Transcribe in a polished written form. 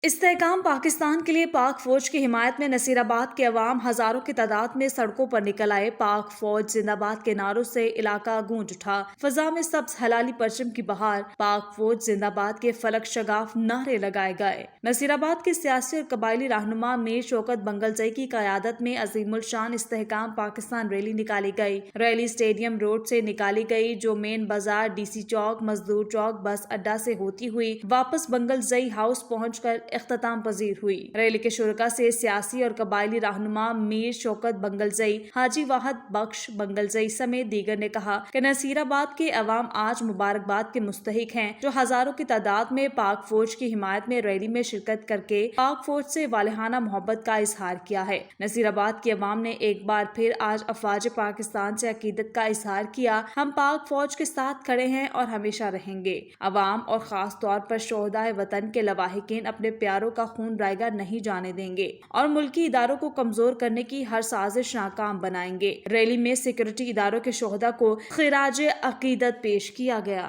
استحकाम पाकिस्तान के लिए पाक फौज की हिमायत में नसीराबाद के अवाम हजारों की तादाद में सड़कों पर निकल आए। पाक फौज जिंदाबाद के नारों से इलाका गूंज उठा। फजा में सब्ज हलाली परचम की बहार। पाक फौज जिंदाबाद के फलक शगाफ नारे लगाए गए। नसीराबाद के सियासी और कबायली रहनुमा मीर शौकत बंगलजई की कयादत में अजीमुल शान इस्तेहकाम पाकिस्तान रैली निकाली गई। रैली स्टेडियम रोड से निकाली गई, जो मेन बाजार, डीसी चौक, मजदूर चौक, बस अड्डा से होती हुई वापस बंगलजई हाउस पहुंचकर इख्तिताम पजीर हुई। रैली के शुरका से सियासी और कबायली रहनुमा मीर शौकत बंगलजई, हाजी वाहद बख्श बंगलजई समेत दीगर ने कहा कि नसीराबाद के अवाम आज मुबारकबाद के मुस्तहिक हैं, जो हजारों की तादाद में पाक फौज की हिमायत में रैली में शिरकत करके पाक फौज से वालिहाना मोहब्बत का इजहार किया है। नसीराबाद के अवाम ने एक बार फिर आज अफवाज पाकिस्तान से अकीदत का इजहार किया। हम पाक फौज के साथ खड़े हैं और हमेशा रहेंगे। अवाम और खास तौर पर शोहदाए वतन के लवाहिकीन अपने प्यारों का खून रायगा नहीं जाने देंगे और मुल्की इदारों को कमजोर करने की हर साजिश नाकाम बनाएंगे। रैली में सिक्योरिटी इदारों के शोहदा को खिराज अकीदत पेश किया गया।